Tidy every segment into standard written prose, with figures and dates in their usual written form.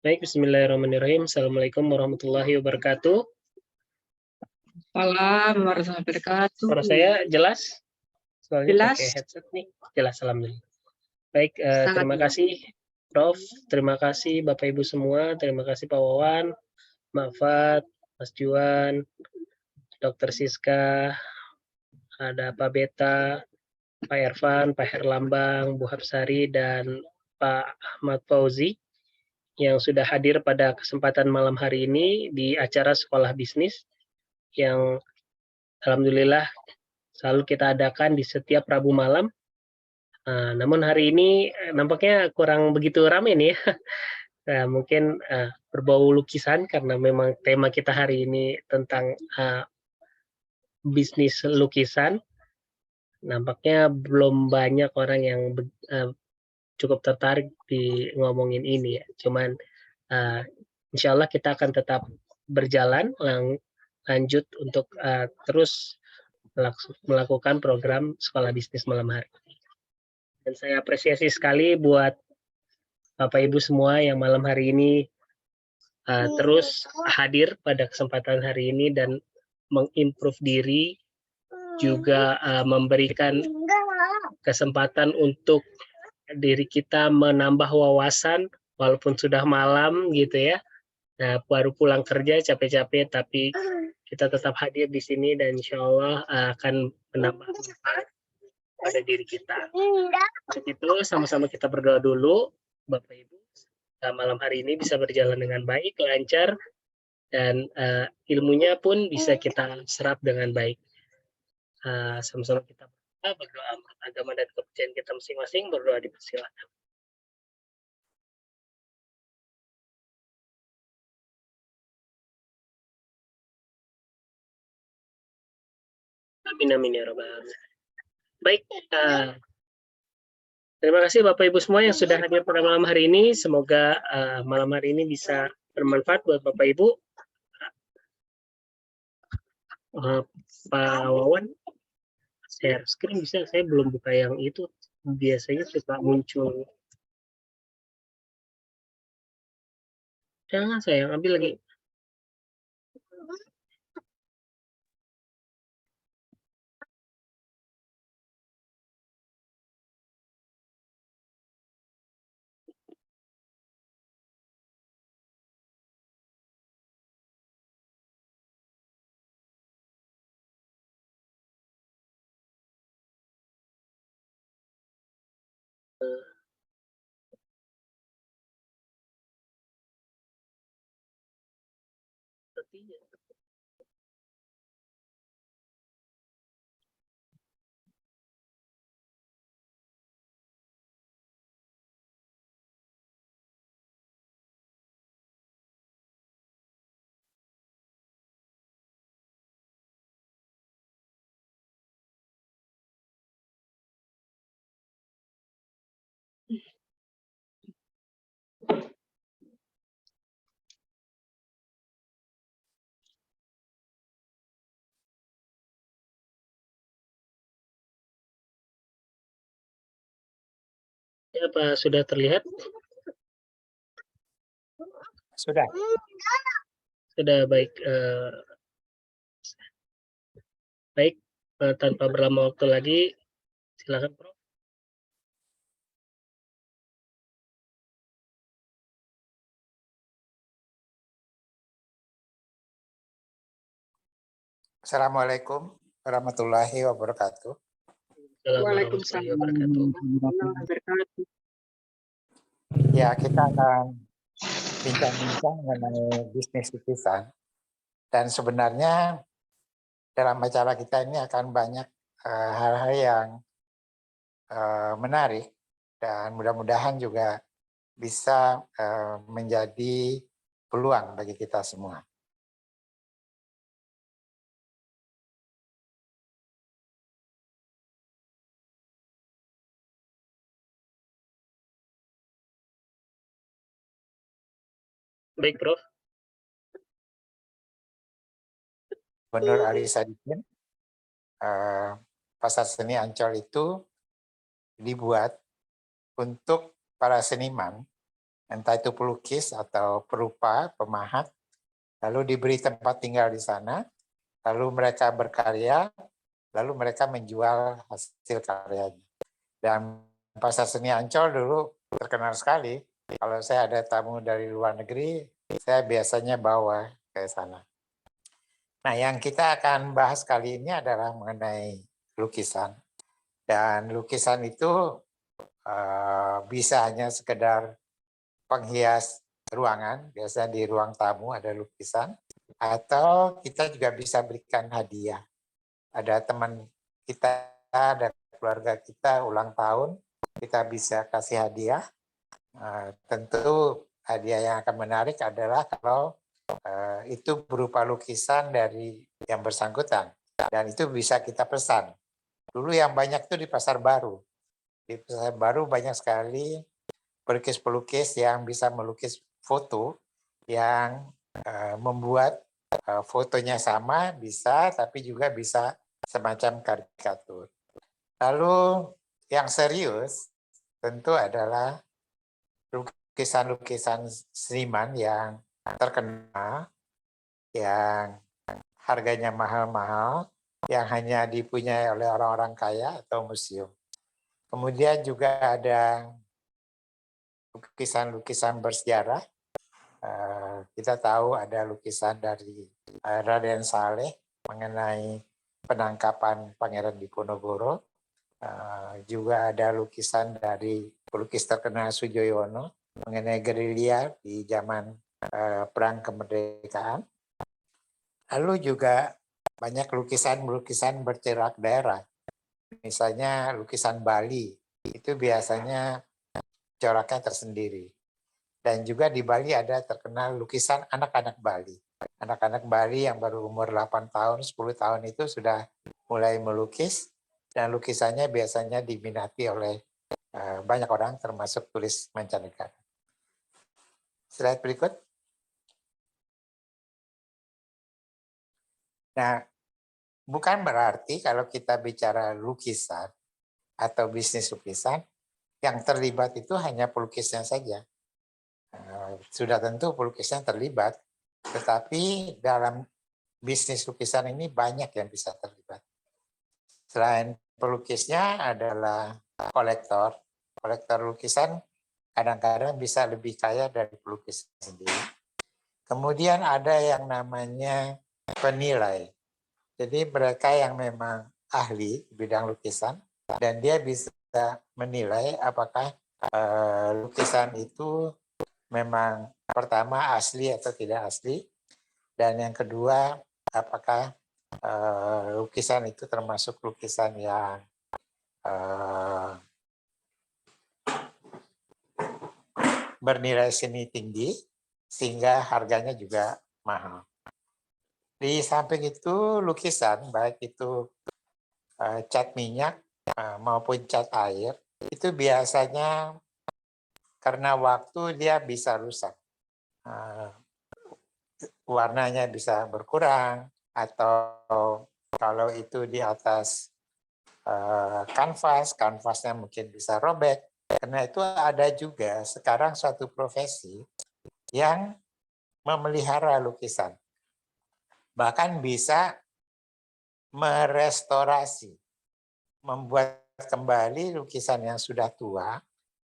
Baik, bismillahirrahmanirrahim. Assalamualaikum warahmatullahi wabarakatuh. Waalaikumsalam warahmatullahi wabarakatuh. Suara saya jelas? Soalnya Jelas? pakai headset nih. Jelas, alhamdulillah. Baik, Sangat terima jelas. kasih Prof, terima kasih Bapak Ibu semua, terima kasih Pak Wawan, Mbak Fat, Mas Juan, Dr. Siska, ada Pak Beta, Pak Irfan, Pak Herlambang, Bu Hapsari, dan Pak Ahmad Fauzi yang sudah hadir pada kesempatan malam hari ini di acara Sekolah Bisnis yang alhamdulillah selalu kita adakan di setiap Rabu malam. Namun hari ini nampaknya kurang begitu ramai nih ya. Mungkin berbau lukisan karena memang tema kita hari ini tentang bisnis lukisan. Nampaknya belum banyak orang yang cukup tertarik di ngomongin ini ya. Cuman insya Allah kita akan tetap berjalan lanjut untuk terus melakukan program sekolah bisnis malam hari. Dan saya apresiasi sekali buat Bapak Ibu semua yang malam hari ini terus hadir pada kesempatan hari ini dan mengimprove diri, juga memberikan kesempatan untuk diri kita menambah wawasan walaupun sudah malam gitu ya. Nah, baru pulang kerja capek-capek tapi kita tetap hadir di sini dan insya Allah akan menambah manfaat pada diri kita. Untuk itu sama-sama kita berdoa dulu, Bapak Ibu. Malam hari ini bisa berjalan dengan baik, lancar, dan ilmunya pun bisa kita serap dengan baik. Sama-sama kita berdoa menurut agama dan kepercayaan kita masing-masing, berdoa dipersilakan. Amin amin ya rabbal alamin. Baik, terima kasih Bapak Ibu semua yang sudah hadir pada malam hari ini. Semoga malam hari ini bisa bermanfaat buat Bapak Ibu. Pak Wawan, share screen bisa? Saya belum buka yang itu. Biasanya suka muncul. Jangan sayang, ambil lagi. Sepertinya. Ya, Pak, sudah terlihat? Sudah. Sudah, baik. Baik, tanpa berlama waktu lagi, silakan Prof. Assalamualaikum warahmatullahi wabarakatuh. Waalaikumsalam warahmatullahi wabarakatuh. Ya, kita akan bincang-bincang mengenai bisnis lukisan. Dan sebenarnya dalam acara kita ini akan banyak hal-hal yang menarik dan mudah-mudahan juga bisa menjadi peluang bagi kita semua. Baik, Prof. Menurut Ali Sadikin, Pasar Seni Ancol itu dibuat untuk para seniman entah itu pelukis atau perupa, pemahat, lalu diberi tempat tinggal di sana, lalu mereka berkarya, lalu mereka menjual hasil karyanya. Dan Pasar Seni Ancol dulu terkenal sekali. Kalau saya ada tamu dari luar negeri, saya biasanya bawa ke sana. Nah, yang kita akan bahas kali ini adalah mengenai lukisan. Dan lukisan itu bisa hanya sekedar penghias ruangan, biasanya di ruang tamu ada lukisan, atau kita juga bisa berikan hadiah. Ada teman kita, ada keluarga kita ulang tahun, kita bisa kasih hadiah. Tentu hadiah yang akan menarik adalah kalau itu berupa lukisan dari yang bersangkutan, dan itu bisa kita pesan. Dulu yang banyak itu di Pasar Baru. Di Pasar Baru banyak sekali pelukis-pelukis yang bisa melukis foto yang membuat fotonya sama bisa, tapi juga bisa semacam karikatur. Lalu yang serius tentu adalah lukisan-lukisan seniman yang terkenal, yang harganya mahal-mahal, yang hanya dipunyai oleh orang-orang kaya atau museum. Kemudian juga ada lukisan-lukisan bersejarah. Kita tahu ada lukisan dari Raden Saleh mengenai penangkapan Pangeran Diponegoro. Juga ada lukisan dari pelukis terkenal Sujoyono mengenai gerilya di zaman perang kemerdekaan. Lalu juga banyak lukisan-lukisan bercorak daerah. Misalnya lukisan Bali, itu biasanya coraknya tersendiri. Dan juga di Bali ada terkenal lukisan anak-anak Bali. Anak-anak Bali yang baru umur 8 tahun, 10 tahun itu sudah mulai melukis, dan lukisannya biasanya diminati oleh banyak orang, termasuk turis mancanegara. Slide berikut. Nah, bukan berarti kalau kita bicara lukisan atau bisnis lukisan, yang terlibat itu hanya pelukisnya saja. Sudah tentu pelukisnya terlibat, tetapi dalam bisnis lukisan ini banyak yang bisa terlibat. Selain pelukisnya adalah kolektor. Kolektor lukisan kadang-kadang bisa lebih kaya dari pelukis sendiri. Kemudian ada yang namanya penilai. Jadi mereka yang memang ahli di bidang lukisan, dan dia bisa menilai apakah lukisan itu memang pertama asli atau tidak asli, dan yang kedua apakah lukisan itu termasuk lukisan yang bernilai seni tinggi sehingga harganya juga mahal. Di samping itu lukisan, baik itu cat minyak maupun cat air, itu biasanya karena waktu dia bisa rusak. Warnanya bisa berkurang, atau kalau itu di atas kanvasnya mungkin bisa robek. Karena itu ada juga sekarang suatu profesi yang memelihara lukisan. Bahkan bisa merestorasi, membuat kembali lukisan yang sudah tua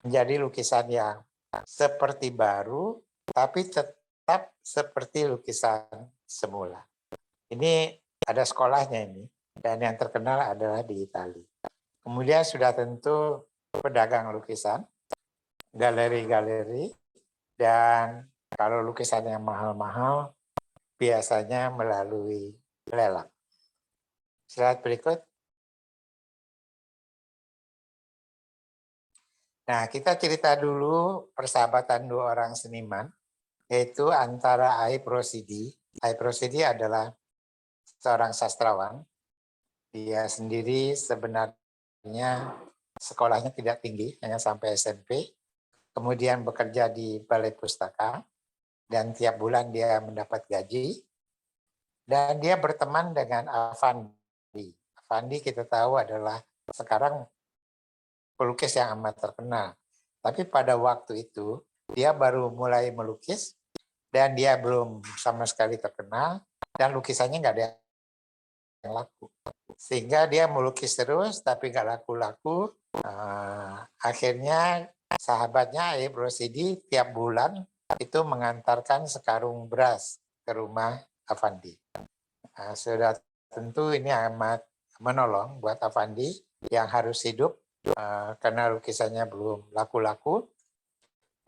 menjadi lukisan yang seperti baru, tapi tetap seperti lukisan semula. Ini ada sekolahnya ini, dan yang terkenal adalah di Italia. Kemudian sudah tentu pedagang lukisan, galeri-galeri, dan kalau lukisan yang mahal-mahal biasanya melalui lelang. Slide berikut. Nah, kita cerita dulu persahabatan dua orang seniman, yaitu antara Aib Rosidi. Aib Rosidi adalah seorang sastrawan. Dia sendiri sebenarnya sekolahnya tidak tinggi, hanya sampai SMP. Kemudian bekerja di Balai Pustaka, dan tiap bulan dia mendapat gaji. Dan dia berteman dengan Afandi. Afandi kita tahu adalah sekarang pelukis yang amat terkenal. Tapi pada waktu itu dia baru mulai melukis dan dia belum sama sekali terkenal dan lukisannya nggak ada yang laku. Sehingga dia melukis terus tapi nggak laku-laku. Akhirnya sahabatnya Aib Rosidi tiap bulan itu mengantarkan sekarung beras ke rumah Afandi. Sudah tentu ini amat menolong buat Afandi yang harus hidup karena lukisannya belum laku-laku.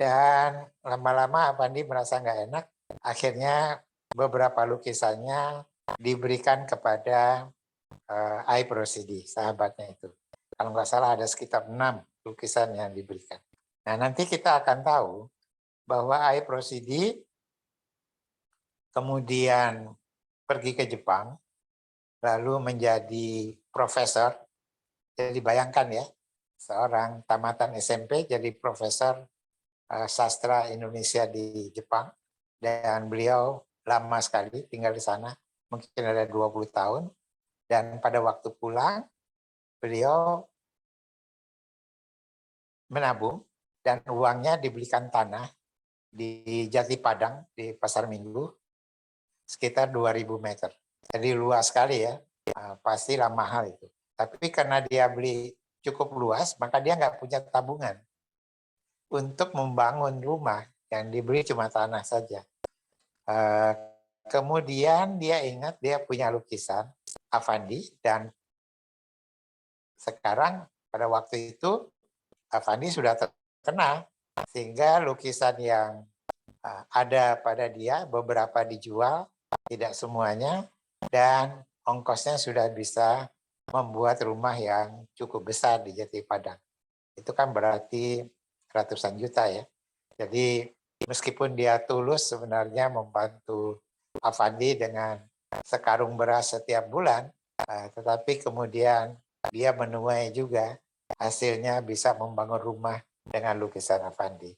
Dan lama-lama Afandi merasa nggak enak, akhirnya beberapa lukisannya diberikan kepada Aib Rosidi, sahabatnya itu. Kalau nggak salah ada sekitar 6 lukisan yang diberikan. Nah, nanti kita akan tahu bahwa Aib Rosidi kemudian pergi ke Jepang, lalu menjadi profesor. Jadi bayangkan ya, seorang tamatan SMP jadi profesor sastra Indonesia di Jepang. Dan beliau lama sekali tinggal di sana, mungkin ada 20 tahun. Dan pada waktu pulang, beliau menabung dan uangnya dibelikan tanah di Jati Padang, di Pasar Minggu, sekitar 2.000 meter. Jadi luas sekali ya, pastilah mahal itu. Tapi karena dia beli cukup luas, maka dia nggak punya tabungan untuk membangun rumah, yang dibeli cuma tanah saja. Kemudian dia ingat dia punya lukisan Afandi, dan sekarang pada waktu itu Afandi sudah terkenal, sehingga lukisan yang ada pada dia beberapa dijual, tidak semuanya, dan ongkosnya sudah bisa membuat rumah yang cukup besar di Jati Padang. Itu kan berarti ratusan juta ya. Jadi meskipun dia tulus sebenarnya membantu Afandi dengan sekarung beras setiap bulan, tetapi kemudian dia menuai juga hasilnya bisa membangun rumah dengan lukisan Afandi.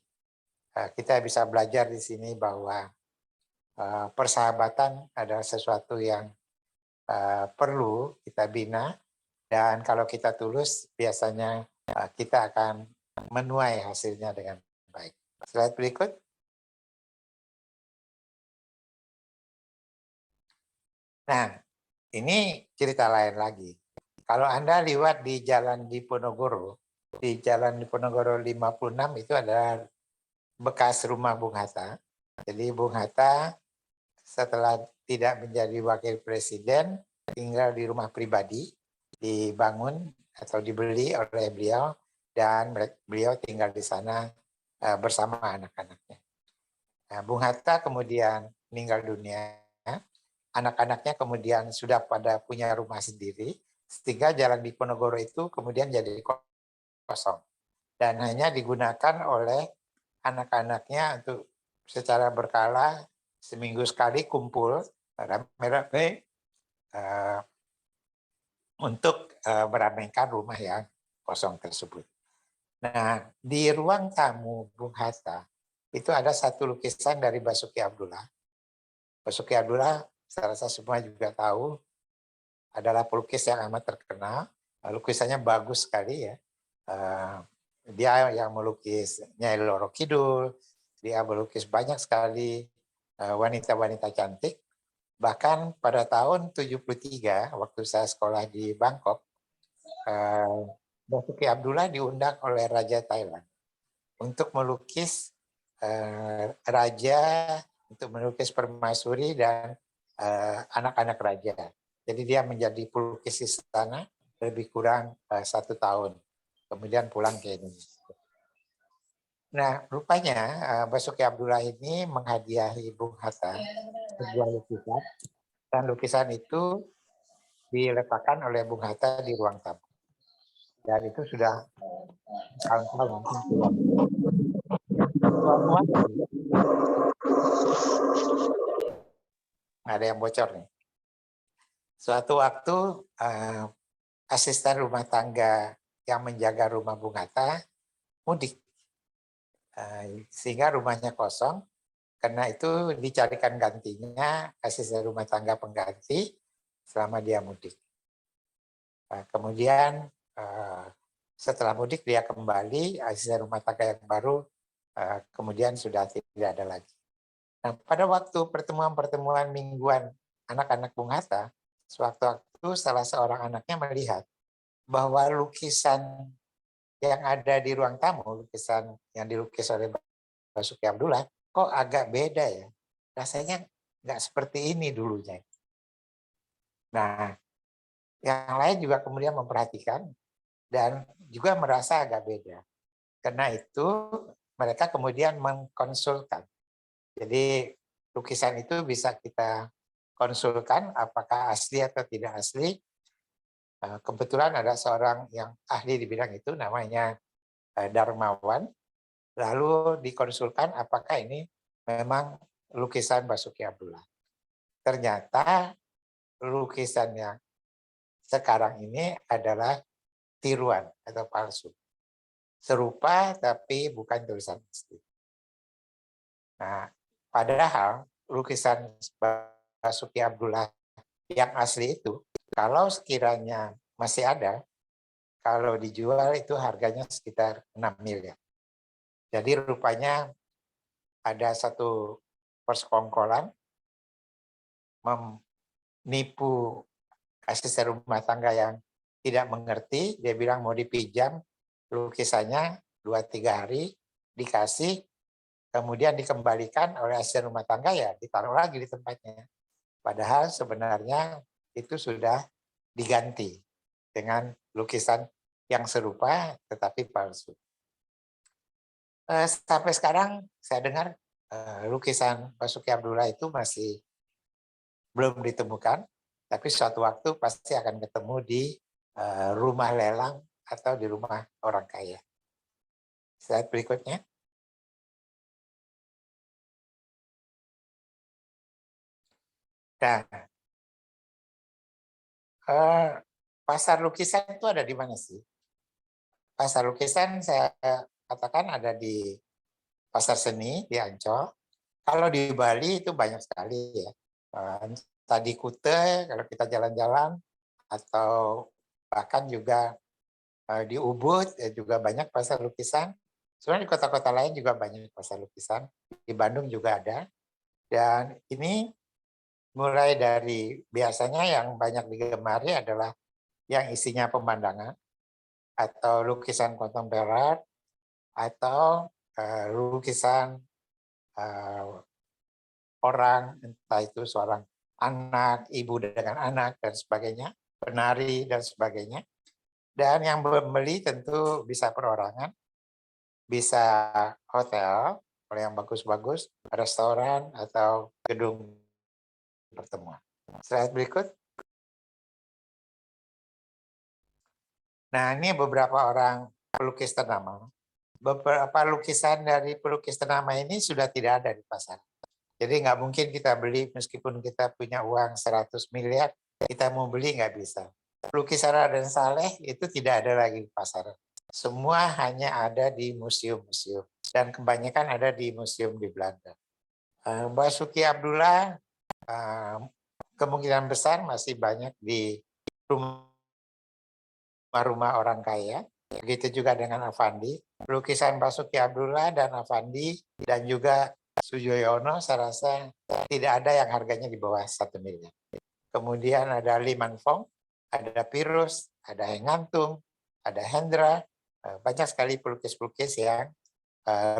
Kita bisa belajar di sini bahwa persahabatan adalah sesuatu yang perlu kita bina, dan kalau kita tulus biasanya kita akan menuai hasilnya dengan baik. Slide berikut. Nah, ini cerita lain lagi. Kalau Anda lihat di Jalan Diponegoro, di Jalan Diponegoro 56 itu adalah bekas rumah Bung Hatta. Jadi Bung Hatta setelah tidak menjadi wakil presiden, tinggal di rumah pribadi, dibangun atau dibeli oleh beliau, dan beliau tinggal di sana bersama anak-anaknya. Nah, Bung Hatta kemudian meninggal dunia, anak-anaknya kemudian sudah pada punya rumah sendiri, sehingga Jalan Diponegoro itu kemudian jadi kosong. Dan hanya digunakan oleh anak-anaknya untuk secara berkala, seminggu sekali kumpul rame-rame untuk meramaikan rumah yang kosong tersebut. Nah, di ruang tamu Bung Hatta itu ada satu lukisan dari Basuki Abdullah. Basuki Abdullah, saya rasa semua juga tahu, adalah pelukis yang amat terkenal. Lukisannya bagus sekali ya. Dia yang melukis Nyai Roro Kidul, dia melukis banyak sekali wanita-wanita cantik. Bahkan pada tahun 73, waktu saya sekolah di Bangkok, Basuki Abdullah diundang oleh Raja Thailand untuk melukis raja, untuk melukis permaisuri dan anak-anak raja. Jadi dia menjadi pelukis istana lebih kurang 1 tahun. Kemudian pulang ke Indonesia. Nah, rupanya Basuki Abdullah ini menghadiahi Bung Hatta sebuah lukisan, dan lukisan itu diletakkan oleh Bung Hatta di ruang tamu. Dan itu sudah tahun-tahun. Ada yang bocor nih. Suatu waktu asisten rumah tangga yang menjaga rumah Bung Hatta mudik, sehingga rumahnya kosong. Karena itu dicarikan gantinya, asisten rumah tangga pengganti selama dia mudik. Kemudian setelah mudik dia kembali, asisten rumah tangga yang baru kemudian sudah tidak ada lagi. Nah, pada waktu pertemuan-pertemuan mingguan anak-anak Bung Hatta, sewaktu-waktu salah seorang anaknya melihat bahwa lukisan yang ada di ruang tamu, lukisan yang dilukis oleh Basuki Abdullah, kok agak beda ya. Rasanya nggak seperti ini dulunya. Nah, yang lain juga kemudian memperhatikan dan juga merasa agak beda. Karena itu mereka kemudian mengkonsulkan. Jadi lukisan itu bisa kita konsulkan apakah asli atau tidak asli. Kebetulan ada seorang yang ahli di bidang itu namanya Darmawan. Lalu dikonsulkan apakah ini memang lukisan Basuki Abdullah. Ternyata lukisan yang sekarang ini adalah tiruan atau palsu. Serupa tapi bukan tulisan asli. Nah, padahal lukisan Basuki Abdullah yang asli itu, kalau sekiranya masih ada, kalau dijual itu harganya sekitar 6 miliar. Jadi rupanya ada satu persekongkolan menipu asisten rumah tangga yang tidak mengerti, dia bilang mau dipinjam lukisannya 2-3 hari, dikasih, kemudian dikembalikan oleh asisten rumah tangga, ya ditaruh lagi di tempatnya. Padahal sebenarnya itu sudah diganti dengan lukisan yang serupa tetapi palsu. Sampai sekarang saya dengar lukisan Basuki Abdullah itu masih belum ditemukan, tapi suatu waktu pasti akan ketemu di rumah lelang atau di rumah orang kaya. Slide berikutnya. Nah, pasar lukisan itu ada di mana sih? Pasar lukisan saya katakan ada di Pasar Seni di Ancol. Kalau di Bali itu banyak sekali ya. Tadi Kute kalau kita jalan-jalan, atau bahkan juga di Ubud juga banyak pasar lukisan. Sebenarnya di kota-kota lain juga banyak pasar lukisan. Di Bandung juga ada. Dan ini mulai dari biasanya yang banyak digemari adalah yang isinya pemandangan atau lukisan kontemporer atau lukisan orang, entah itu seorang anak, ibu dengan anak dan sebagainya, penari dan sebagainya. Dan yang membeli tentu bisa perorangan, bisa hotel, kalau yang bagus-bagus, restoran atau gedung pertemuan. Slide berikut. Nah, ini beberapa orang pelukis ternama. Beberapa lukisan dari pelukis ternama ini sudah tidak ada di pasar. Jadi nggak mungkin kita beli meskipun kita punya uang 100 miliar, kita mau beli nggak bisa. Lukisan Raden Saleh itu tidak ada lagi di pasar. Semua hanya ada di museum-museum. Dan kebanyakan ada di museum di Belanda. Basuki Abdullah kemungkinan besar masih banyak di rumah-rumah orang kaya. Begitu juga dengan Avandi. Lukisan Basuki Abdullah dan Avandi dan juga Sujoyono saya rasa tidak ada yang harganya di bawah 1 miliar. Kemudian ada Lee Man Fong, ada Pirus, ada Heng Ngantung, ada Hendra. Banyak sekali pelukis-pelukis yang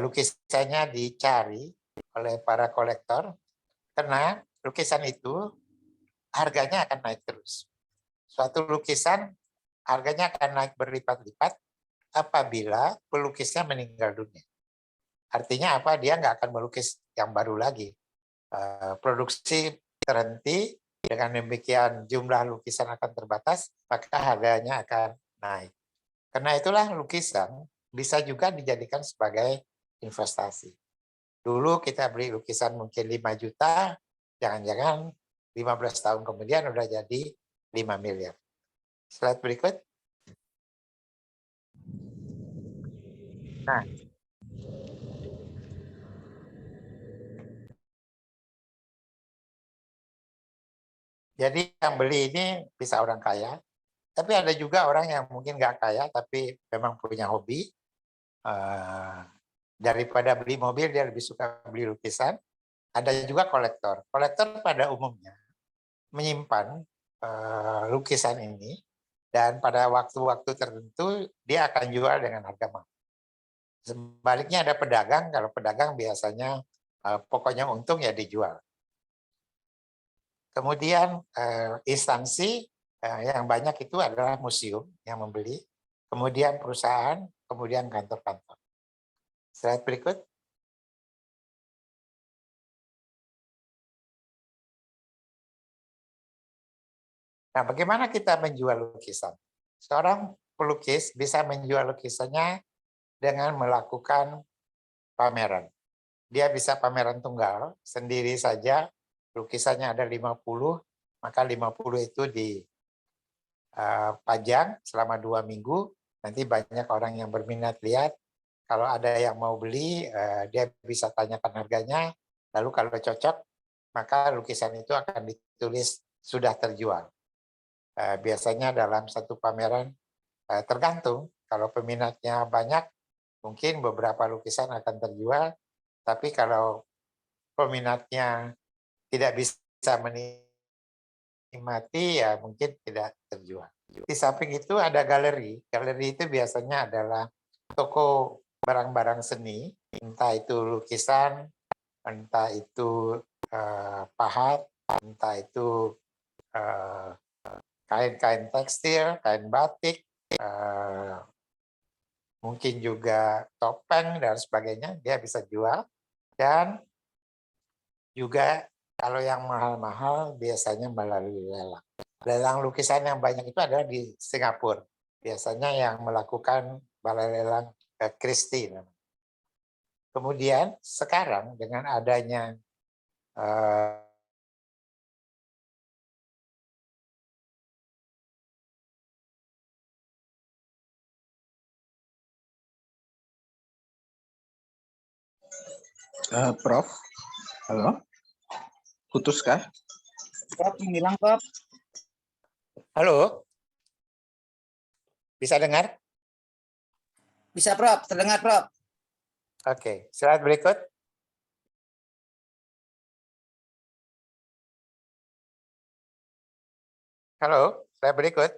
lukisannya dicari oleh para kolektor karena lukisan itu harganya akan naik terus. Suatu lukisan harganya akan naik berlipat-lipat apabila pelukisnya meninggal dunia. Artinya apa? Dia nggak akan melukis yang baru lagi. Produksi terhenti, dengan demikian jumlah lukisan akan terbatas, maka harganya akan naik. Karena itulah lukisan bisa juga dijadikan sebagai investasi. Dulu kita beli lukisan mungkin 5 juta, jangan-jangan 15 tahun kemudian udah jadi 5 miliar. Slide berikut. Nah, jadi yang beli ini bisa orang kaya, tapi ada juga orang yang mungkin nggak kaya, tapi memang punya hobi. Daripada beli mobil, dia lebih suka beli lukisan. Ada juga kolektor. Kolektor pada umumnya menyimpan lukisan ini, dan pada waktu-waktu tertentu dia akan jual dengan harga mahal. Sebaliknya ada pedagang, kalau pedagang biasanya pokoknya untung ya dijual. Kemudian instansi yang banyak itu adalah museum yang membeli, kemudian perusahaan, kemudian kantor-kantor. Slide berikut. Nah, bagaimana kita menjual lukisan? Seorang pelukis bisa menjual lukisannya dengan melakukan pameran. Dia bisa pameran tunggal, sendiri saja, lukisannya ada 50, maka 50 itu dipajang selama 2 minggu, nanti banyak orang yang berminat lihat. Kalau ada yang mau beli, dia bisa tanyakan harganya, lalu kalau cocok, maka lukisan itu akan ditulis sudah terjual. Biasanya dalam satu pameran, tergantung, kalau peminatnya banyak, mungkin beberapa lukisan akan terjual, tapi kalau peminatnya tidak bisa menikmati, ya mungkin tidak terjual. Di samping itu ada galeri. Galeri itu biasanya adalah toko barang-barang seni, entah itu lukisan, entah itu pahat, entah itu kain-kain tekstil, kain batik, mungkin juga topeng dan sebagainya, dia bisa jual. Dan juga kalau yang mahal-mahal biasanya melalui lelang. Lelang lukisan yang banyak itu adalah di Singapura. Biasanya yang melakukan balai lelang Christie. Kemudian sekarang dengan adanya Prof, halo, putus kah? Prof, menghilang, Prof. halo, bisa dengar? Bisa, Prof. Terdengar, Prof. Oke, slide berikut. Halo, slide berikut.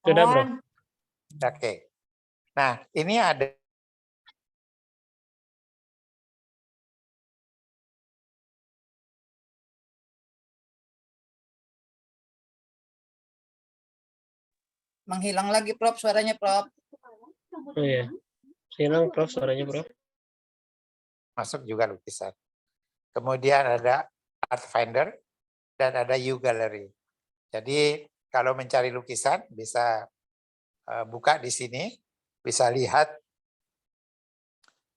Sudah, Bro. Oke. Nah, ini ada Menghilang lagi, Prof. Suaranya, Prof. Oh iya. Silang, Prof, suaranya, Prof. masuk juga lukisan. Kemudian ada Art Finder dan ada U-Gallery. Jadi kalau mencari lukisan bisa buka di sini, bisa lihat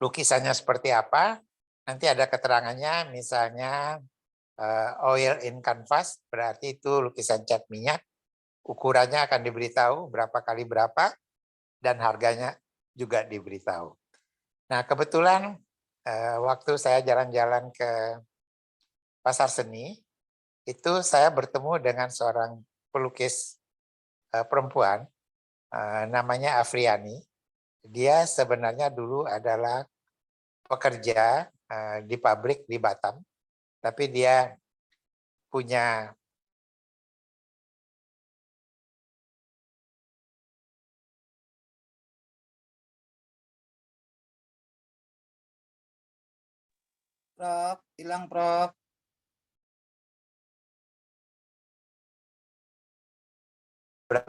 lukisannya seperti apa. Nanti ada keterangannya, misalnya oil in canvas, berarti itu lukisan cat minyak. Ukurannya akan diberitahu berapa kali berapa, dan harganya juga diberitahu. Nah, kebetulan waktu saya jalan-jalan ke pasar seni, itu saya bertemu dengan seorang pelukis perempuan, namanya Afriani. Dia sebenarnya dulu adalah pekerja di pabrik di Batam, tapi dia punya Prof, hilang, Prof.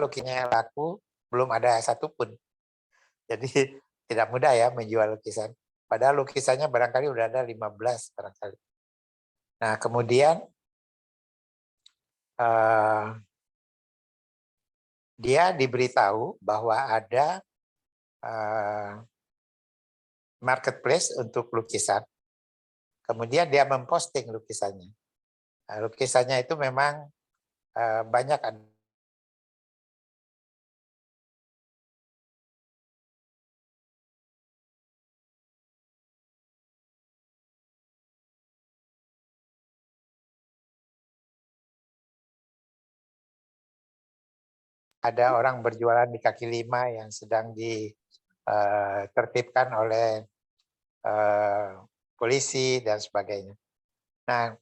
lukisannya yang laku, belum ada satupun. Jadi tidak mudah ya menjual lukisan. Padahal lukisannya barangkali udah ada 15 barangkali. Nah, kemudian dia diberitahu bahwa ada marketplace untuk lukisan. Kemudian dia memposting lukisannya. Nah, lukisannya itu memang banyak ada. ada orang berjualan di kaki lima yang sedang ditertibkan oleh polisi dan sebagainya. Nah,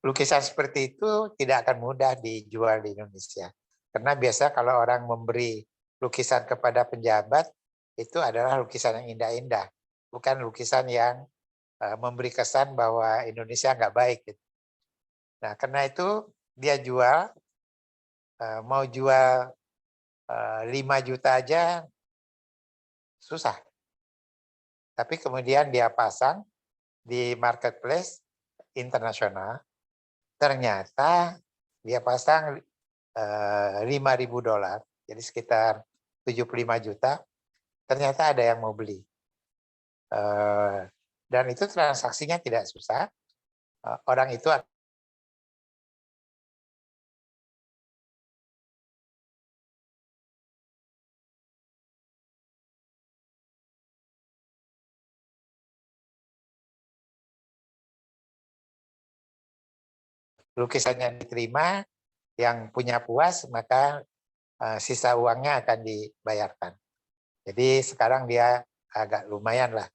lukisan seperti itu tidak akan mudah dijual di Indonesia. Karena biasa kalau orang memberi lukisan kepada penjabat, itu adalah lukisan yang indah-indah. Bukan lukisan yang memberi kesan bahwa Indonesia nggak baik. Gitu. Nah, karena itu dia jual, mau jual 5 juta aja susah. Tapi kemudian dia pasang di marketplace internasional, ternyata dia pasang $5.000, jadi sekitar 75 juta, ternyata ada yang mau beli. Dan itu transaksinya tidak susah, orang itu lukisannya diterima, yang punya puas, maka sisa uangnya akan dibayarkan. Jadi sekarang dia agak lumayan lah.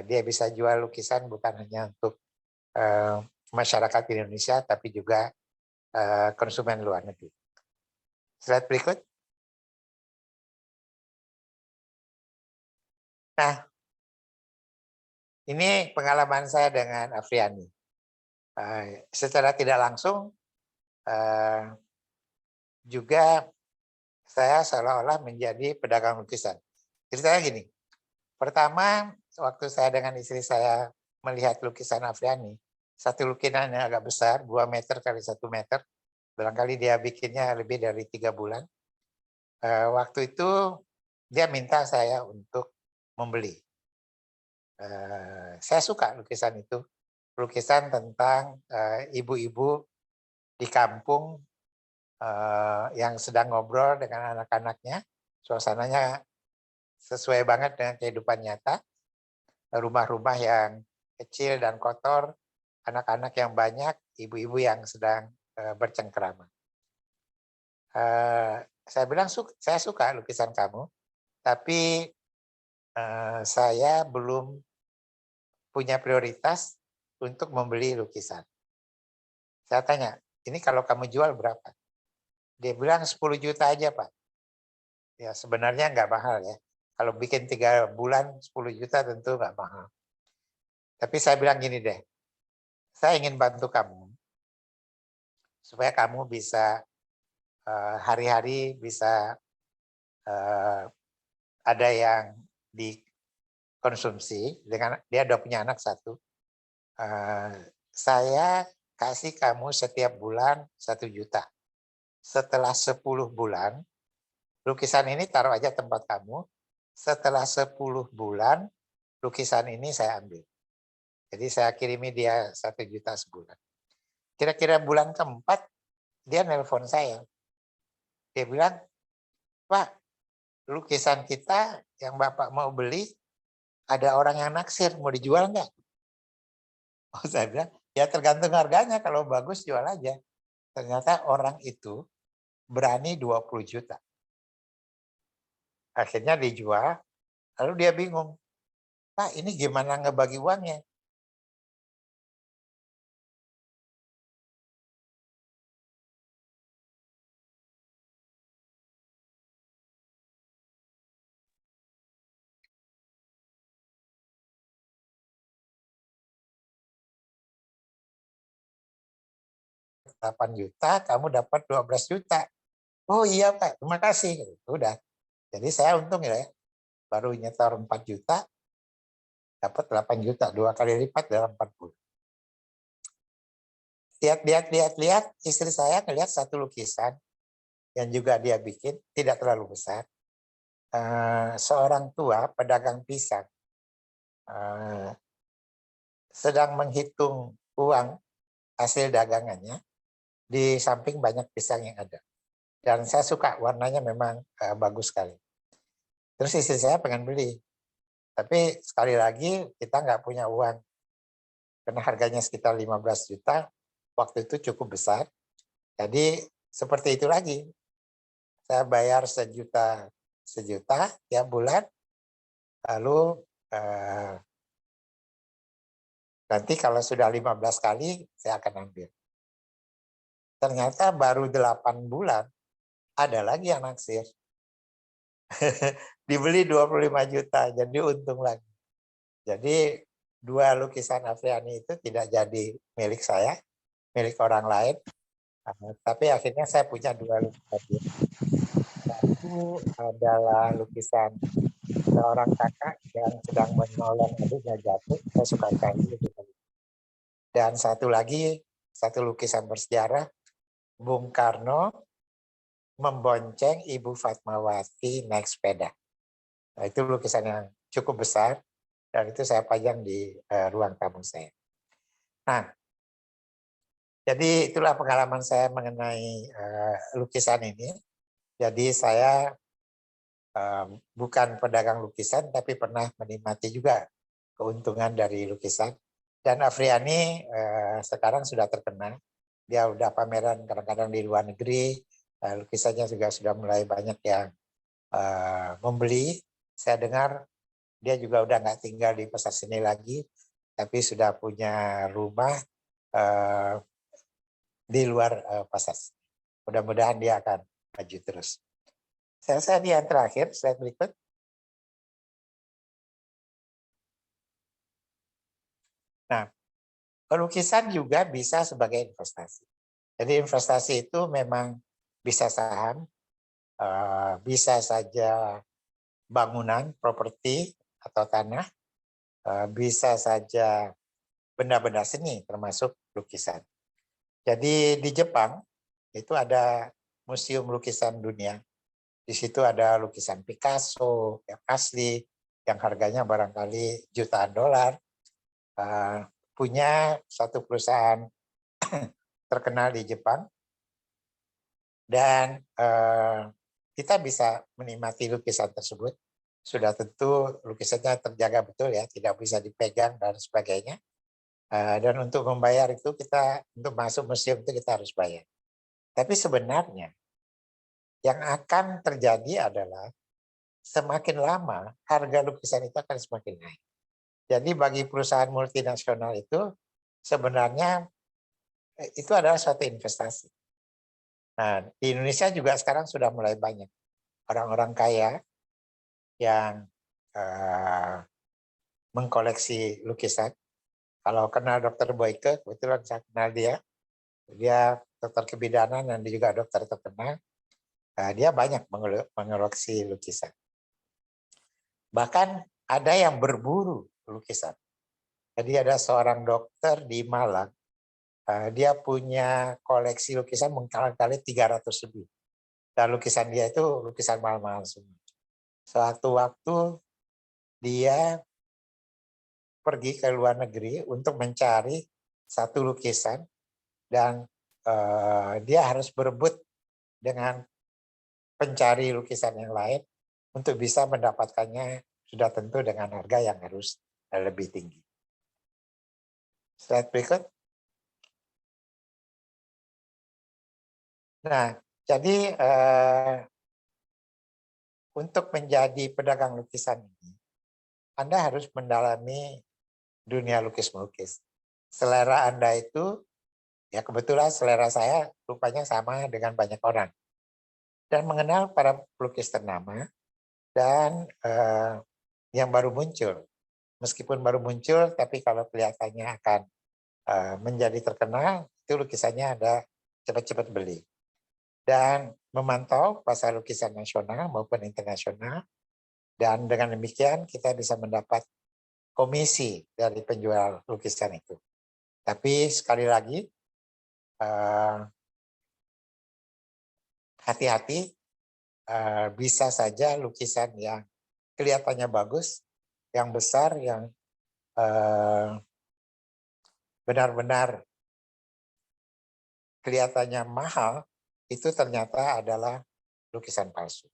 Dia bisa jual lukisan bukan hanya untuk masyarakat Indonesia, tapi juga konsumen luar negeri. Slide berikut. Nah, ini pengalaman saya dengan Afriani. Secara tidak langsung, juga saya seolah-olah menjadi pedagang lukisan. Ceritanya gini, pertama waktu saya dengan istri saya melihat lukisan Afriani, satu lukisan yang agak besar, 2 meter kali 1 meter, barangkali dia bikinnya lebih dari 3 bulan. Waktu itu dia minta saya untuk membeli. Saya suka lukisan itu, lukisan tentang ibu-ibu di kampung yang sedang ngobrol dengan anak-anaknya, suasananya sesuai banget dengan kehidupan nyata, rumah-rumah yang kecil dan kotor, anak-anak yang banyak, ibu-ibu yang sedang bercengkrama. Saya bilang, saya suka lukisan kamu, tapi saya belum punya prioritas untuk membeli lukisan. Saya tanya, ini kalau kamu jual berapa? Dia bilang 10 juta aja, Pak. Ya sebenarnya nggak mahal ya. Kalau bikin 3 bulan 10 juta tentu nggak mahal. Tapi saya bilang gini deh, saya ingin bantu kamu supaya kamu bisa hari-hari bisa ada yang dikonsumsi dengan dia udah punya anak 1. Saya kasih kamu setiap bulan 1 juta. Setelah 10 bulan, lukisan ini taruh aja tempat kamu. Setelah 10 bulan, lukisan ini saya ambil. Jadi saya kirimi dia 1 juta sebulan. Kira-kira bulan keempat, dia nelpon saya. Dia bilang, Pak, lukisan kita yang Bapak mau beli, ada orang yang naksir, mau dijual nggak? Oh, saya bilang, ya tergantung harganya, kalau bagus jual aja. Ternyata orang itu berani 20 juta. Akhirnya dijual, lalu dia bingung, Pak ini gimana ngebagi uangnya? $8 juta, kamu dapat 12 juta. Oh iya Pak, terima kasih. Udah. Jadi saya untung ya, baru nyetor 4 juta, dapat 8 juta, 2 kali lipat dalam 4 bulan. Lihat, istri saya ngelihat satu lukisan yang juga dia bikin, tidak terlalu besar. Seorang tua pedagang pisang sedang menghitung uang hasil dagangannya di samping banyak pisang yang ada. Dan saya suka warnanya memang bagus sekali. Terus istri saya pengen beli. Tapi sekali lagi kita nggak punya uang. Karena harganya sekitar 15 juta, waktu itu cukup besar. Jadi seperti itu lagi. saya bayar sejuta tiap bulan, lalu nanti kalau sudah 15 kali saya akan ambil. Ternyata baru 8 bulan ada lagi yang naksir. Dibeli 25 juta, jadi untung lagi. Jadi 2 lukisan Afriani itu tidak jadi milik saya, milik orang lain. Tapi akhirnya saya punya 2 lukisan. Satu adalah lukisan seorang kakak yang sedang menolong adiknya jatuh. Saya suka sekali lukisan itu. Dan satu lagi, satu lukisan bersejarah, Bung Karno membonceng Ibu Fatmawati naik sepeda. Nah, itu lukisan yang cukup besar dan itu saya pajang di ruang tamu saya. Nah, jadi itulah pengalaman saya mengenai lukisan ini. Jadi saya bukan pedagang lukisan, tapi pernah menikmati juga keuntungan dari lukisan. Dan Afriani sekarang sudah terkenal. Dia udah pameran kadang-kadang di luar negeri. Lukisannya juga sudah mulai banyak yang membeli. Saya dengar dia juga udah nggak tinggal di Pasar Seni lagi, tapi sudah punya rumah di luar Pasar Seni. Mudah-mudahan dia akan maju terus. Saya di yang terakhir, slide berikut. Nah, lukisan juga bisa sebagai investasi. Jadi investasi itu memang bisa saham, bisa saja bangunan, properti atau tanah, bisa saja benda-benda seni termasuk lukisan. Jadi di Jepang itu ada museum lukisan dunia. Di situ ada lukisan Picasso yang asli, yang harganya barangkali jutaan dolar. Punya satu perusahaan terkenal di Jepang. Dan kita bisa menikmati lukisan tersebut. Sudah tentu lukisannya terjaga betul ya, tidak bisa dipegang dan sebagainya. Dan untuk membayar itu untuk masuk museum itu kita harus bayar. Tapi sebenarnya yang akan terjadi adalah semakin lama harga lukisan itu akan semakin naik. Jadi bagi perusahaan multinasional itu sebenarnya itu adalah suatu investasi. Nah, di Indonesia juga sekarang sudah mulai banyak orang-orang kaya yang mengkoleksi lukisan. Kalau kenal Dr. Boyke, kebetulan saya kenal dia. Dia dokter kebidanan dan dia juga dokter terkenal. Dia banyak mengoleksi lukisan. Bahkan ada yang berburu lukisan. Jadi ada seorang dokter di Malang, dia punya koleksi lukisan mengkali-kali 300 lebih. Dan lukisan dia itu lukisan mahal-mahal semua. Suatu waktu dia pergi ke luar negeri untuk mencari satu lukisan dan dia harus berebut dengan pencari lukisan yang lain untuk bisa mendapatkannya sudah tentu dengan harga yang harus lebih tinggi. Slide berikut. Nah, jadi untuk menjadi pedagang lukisan ini, Anda harus mendalami dunia lukis-melukis. Selera Anda itu, ya kebetulan selera saya rupanya sama dengan banyak orang. Dan mengenal para pelukis ternama dan yang baru muncul. Meskipun baru muncul, tapi kalau kelihatannya akan menjadi terkenal, itu lukisannya ada cepat-cepat beli. Dan memantau pasar lukisan nasional maupun internasional. Dan dengan demikian kita bisa mendapat komisi dari penjual lukisan itu. Tapi sekali lagi, hati-hati, bisa saja lukisan yang kelihatannya bagus, yang besar, yang benar-benar kelihatannya mahal, itu ternyata adalah lukisan palsu.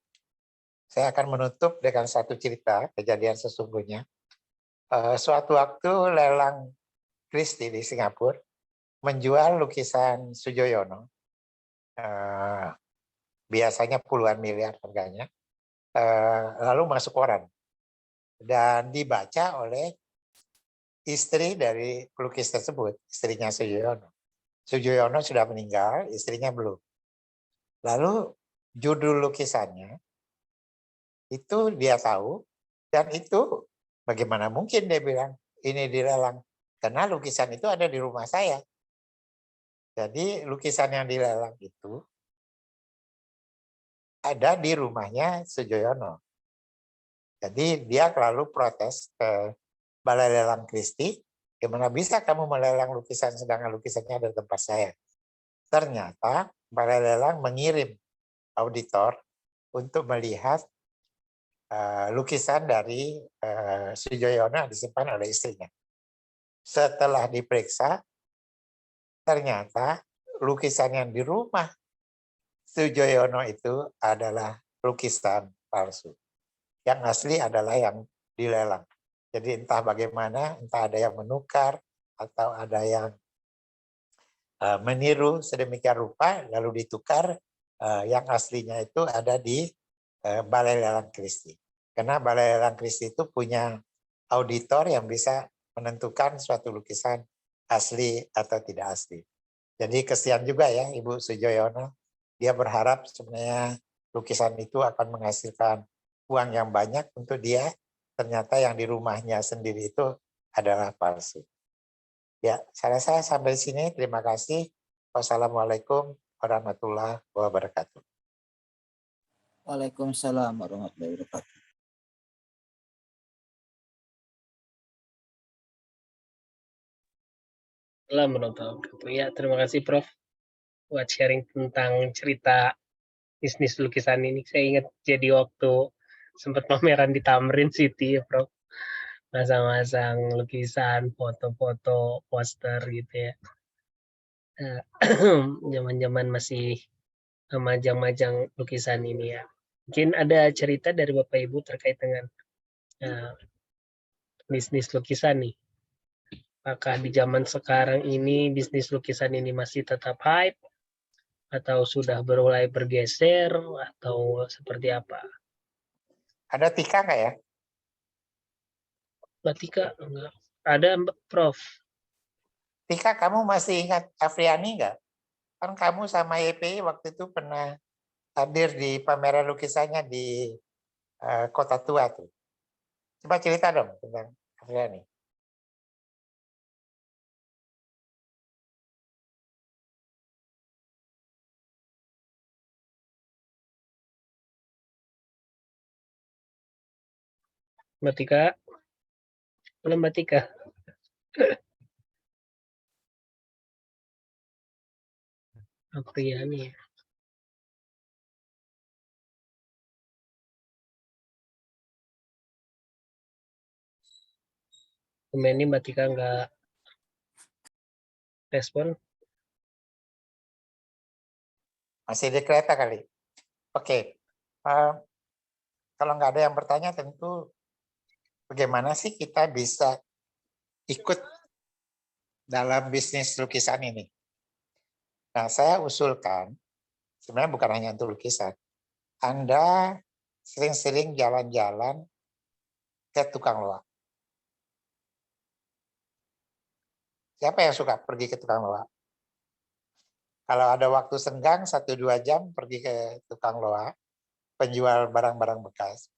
Saya akan menutup dengan satu cerita kejadian sesungguhnya. Suatu waktu lelang Christie di Singapura menjual lukisan Sujoyono biasanya puluhan miliar harganya, lalu masuk koran dan dibaca oleh istri dari pelukis tersebut, istrinya Sujoyono. Sujoyono sudah meninggal, istrinya belum. Lalu judul lukisannya itu dia tahu, dan itu bagaimana mungkin dia bilang ini dilelang, karena lukisan itu ada di rumah saya. Jadi lukisan yang dilelang itu ada di rumahnya Sujoyono. Jadi dia lalu protes ke Balai Lelang Christie, gimana bisa kamu melelang lukisan sedangkan lukisannya ada di tempat saya. Ternyata Balai Lelang mengirim auditor untuk melihat lukisan dari Sujoyono yang disimpan oleh istrinya. Setelah diperiksa, ternyata lukisan yang di rumah Sujoyono itu adalah lukisan palsu. Yang asli adalah yang dilelang. Jadi entah bagaimana, entah ada yang menukar atau ada yang meniru sedemikian rupa lalu ditukar, yang aslinya itu ada di Balai Lelang Christie. Karena Balai Lelang Christie itu punya auditor yang bisa menentukan suatu lukisan asli atau tidak asli. Jadi kesian juga ya Ibu Sujoyono. Dia berharap sebenarnya lukisan itu akan menghasilkan uang yang banyak untuk dia, ternyata yang di rumahnya sendiri itu adalah palsu. Ya, saya rasa sampai sini. Terima kasih. Wassalamualaikum warahmatullahi wabarakatuh. Waalaikumsalam warahmatullahi wabarakatuh. Ya, terima kasih Prof buat sharing tentang cerita bisnis lukisan ini. Saya ingat jadi waktu sempat pameran di Tamrin City ya Prof. Masang-masang lukisan, foto-foto, poster gitu ya. Zaman-zaman masih majang-majang lukisan ini ya. Mungkin ada cerita dari Bapak Ibu terkait dengan bisnis lukisan nih. Apakah di zaman sekarang ini bisnis lukisan ini masih tetap hype atau sudah mulai bergeser atau seperti apa? Ada Tika nggak ya? Mbak Tika enggak ada, Prof. Tika, kamu masih ingat Afriani nggak? Kan kamu sama YPI waktu itu pernah hadir di pameran lukisannya di Kota Tua tuh. Coba cerita dong tentang Afriani. Mbak Tika, belum Mbak Tika. Afriani ya. Ini Mbak Tika nggak respon. Masih di kereta kali. Oke. Kalau nggak ada yang bertanya, tentu bagaimana sih kita bisa ikut dalam bisnis lukisan ini? Nah, saya usulkan, sebenarnya bukan hanya untuk lukisan, Anda sering-sering jalan-jalan ke tukang loak. Siapa yang suka pergi ke tukang loak? Kalau ada waktu senggang 1-2 jam pergi ke tukang loak, penjual barang-barang bekas.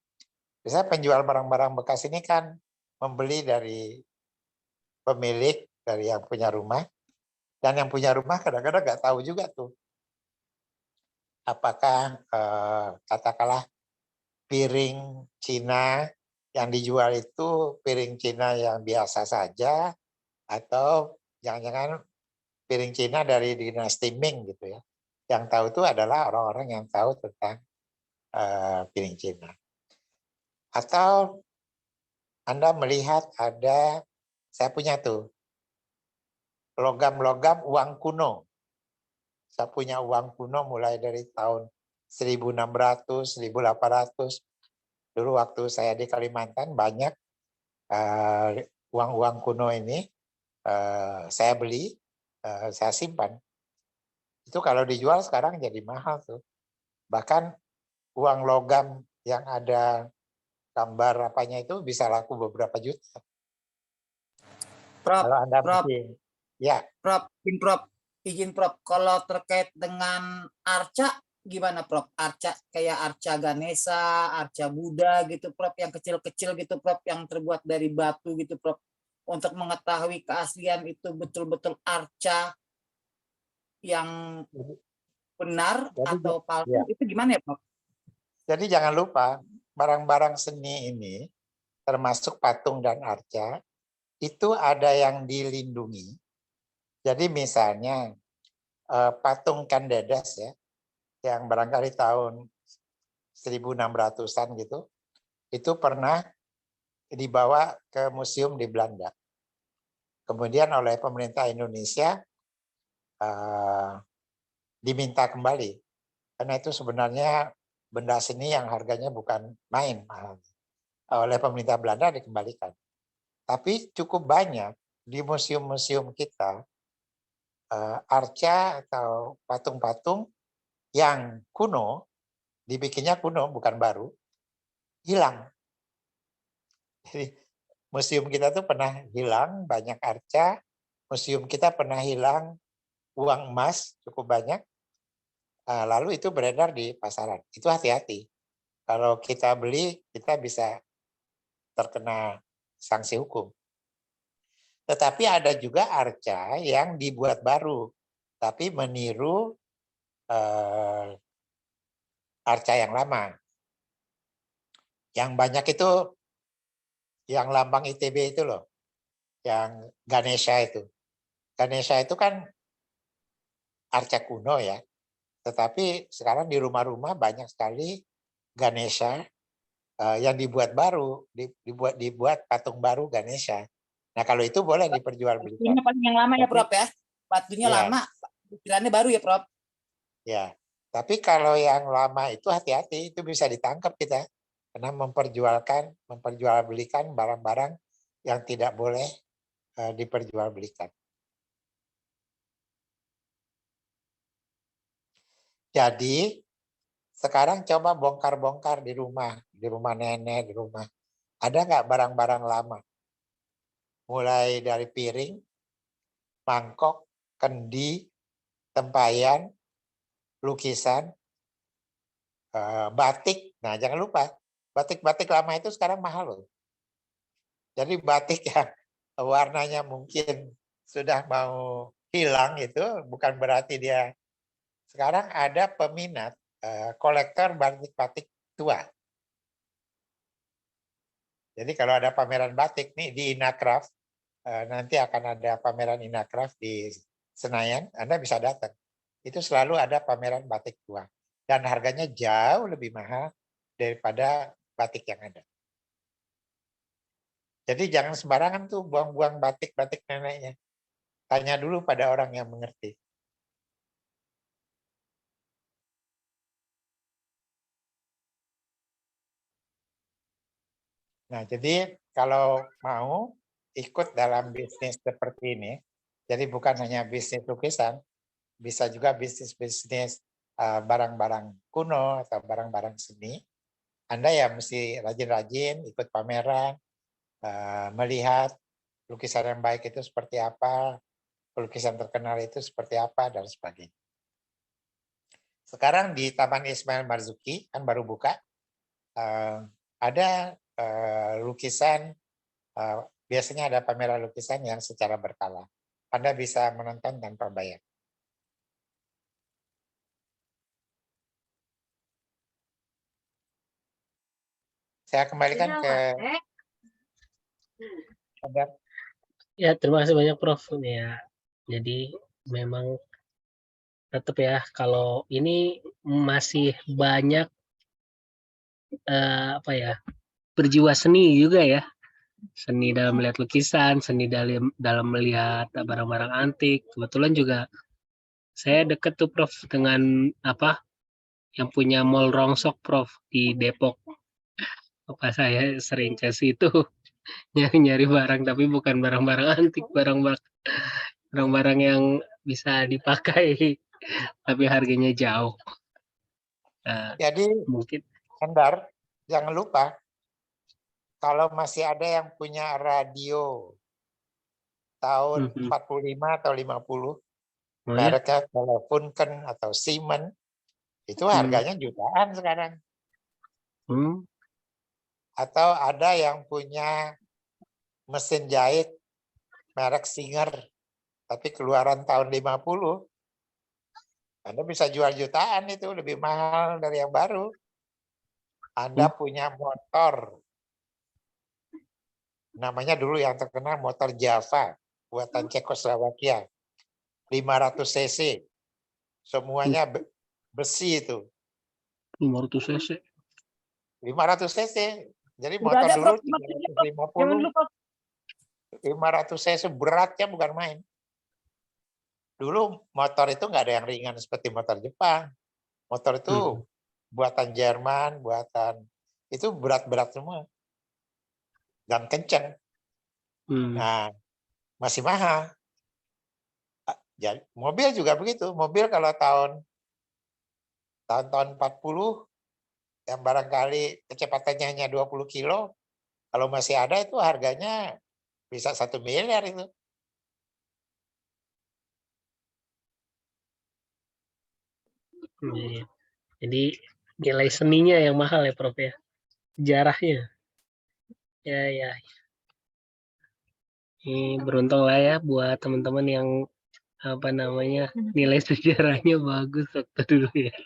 Biasanya penjual barang-barang bekas ini kan membeli dari pemilik, dari yang punya rumah, dan yang punya rumah kadang-kadang nggak tahu juga tuh apakah katakanlah piring Cina yang dijual itu piring Cina yang biasa saja atau jangan-jangan piring Cina dari dinasti Ming gitu ya. Yang tahu itu adalah orang-orang yang tahu tentang piring Cina. Atau Anda melihat ada, saya punya tuh logam-logam uang kuno. Saya punya uang kuno mulai dari tahun 1600, 1800. Dulu waktu saya di Kalimantan banyak uang-uang kuno ini saya beli, saya simpan. Itu kalau dijual sekarang jadi mahal tuh. Bahkan uang logam yang ada gambar apanya itu bisa laku beberapa juta. Prof, Kalau Anda Prof, mungkin, ya. izin Prof, kalau terkait dengan arca gimana Prof? Arca kayak arca Ganesha, arca Buddha gitu Prof, yang kecil-kecil gitu Prof, yang terbuat dari batu gitu Prof. Untuk mengetahui keaslian itu betul-betul arca yang benar Jadi, atau palsu ya. itu gimana ya Prof? Jadi jangan lupa barang-barang seni ini termasuk patung dan arca itu ada yang dilindungi. Jadi misalnya patung Kandedas ya, yang barangkali tahun 1600-an gitu, itu pernah dibawa ke museum di Belanda. Kemudian oleh pemerintah Indonesia diminta kembali, karena itu sebenarnya benda seni yang harganya bukan main mahal. Oleh pemerintah Belanda dikembalikan. Tapi cukup banyak di museum-museum kita arca atau patung-patung yang kuno, dibikinnya kuno bukan baru, hilang. Jadi museum kita tuh pernah hilang banyak arca, museum kita pernah hilang uang emas cukup banyak, lalu itu beredar di pasaran. Itu hati-hati. Kalau kita beli, kita bisa terkena sanksi hukum. Tetapi ada juga arca yang dibuat baru, tapi meniru arca yang lama. Yang banyak itu yang lambang ITB itu loh, yang Ganesha itu. Ganesha itu kan arca kuno ya, tetapi sekarang di rumah-rumah banyak sekali Ganesha yang dibuat baru, dibuat patung baru Ganesha. Nah kalau itu boleh diperjualbelikan. Ini paling yang lama ya Prof ya, batunya Ya. lama, pikirannya baru ya Prof. Ya, tapi kalau yang lama itu hati-hati, itu bisa ditangkap kita karena memperjualbelikan barang-barang yang tidak boleh diperjualbelikan. Jadi sekarang coba bongkar-bongkar di rumah nenek, di rumah. Ada nggak barang-barang lama? Mulai dari piring, mangkok, kendi, tempayan, lukisan, batik. Nah, jangan lupa, batik-batik lama itu sekarang mahal loh. Jadi batik yang warnanya mungkin sudah mau hilang itu bukan berarti dia. Sekarang ada peminat kolektor batik-batik tua. Jadi kalau ada pameran batik nih di Inacraft, nanti akan ada pameran Inacraft di Senayan, Anda bisa datang. Itu selalu ada pameran batik tua. Dan harganya jauh lebih mahal daripada batik yang ada. Jadi jangan sembarangan tuh buang-buang batik-batik neneknya. Tanya dulu pada orang yang mengerti. Nah, jadi kalau mau ikut dalam bisnis seperti ini, jadi bukan hanya bisnis lukisan, bisa juga bisnis-bisnis barang-barang kuno atau barang-barang seni. Anda ya mesti rajin-rajin ikut pameran, melihat lukisan yang baik itu seperti apa, lukisan terkenal itu seperti apa, dan sebagainya. Sekarang di Taman Ismail Marzuki, kan baru buka, ada lukisan, biasanya ada pameran lukisan yang secara berkala. Anda bisa menonton tanpa bayar. Saya kembalikan ke Anda. Ya, terima kasih banyak Prof. Ya, jadi memang tetap ya kalau ini masih banyak apa ya, berjiwa seni juga ya. Seni dalam melihat lukisan, seni dalam melihat barang-barang antik. Kebetulan juga saya deket tuh Prof dengan apa yang punya mall Rongsok Prof di Depok. Apa saya sering ke situ nyari-nyari barang tapi bukan barang-barang antik, barang-barang yang bisa dipakai tapi harganya jauh. Jadi Mungkin Hendar, jangan lupa kalau masih ada yang punya radio tahun 45 atau 50, oh ya, mereknya Telefunken atau Siemens, itu harganya jutaan sekarang. Atau ada yang punya mesin jahit merek Singer, tapi keluaran tahun 50, Anda bisa jual jutaan, itu lebih mahal dari yang baru. Anda punya motor, namanya dulu yang terkenal motor Java, buatan Cekoslowakia, 500 cc, semuanya besi itu. 500 cc. 500 cc, jadi Udah motor ada, dulu Prof. Yang dulu, 350, Prof. 500 cc beratnya bukan main. Dulu motor itu nggak ada yang ringan seperti motor Jepang. Motor itu buatan Jerman, itu berat-berat semua. Dan kenceng. Nah, masih mahal. Jadi, mobil juga begitu. Mobil kalau tahun 40, yang barangkali kecepatannya hanya 20 kilo, kalau masih ada itu harganya bisa 1 miliar itu. Jadi nilai seninya yang mahal ya Prof ya, sejarahnya. Ya. Ini beruntung lah ya buat teman-teman yang nilai sejarahnya bagus waktu dulu ya.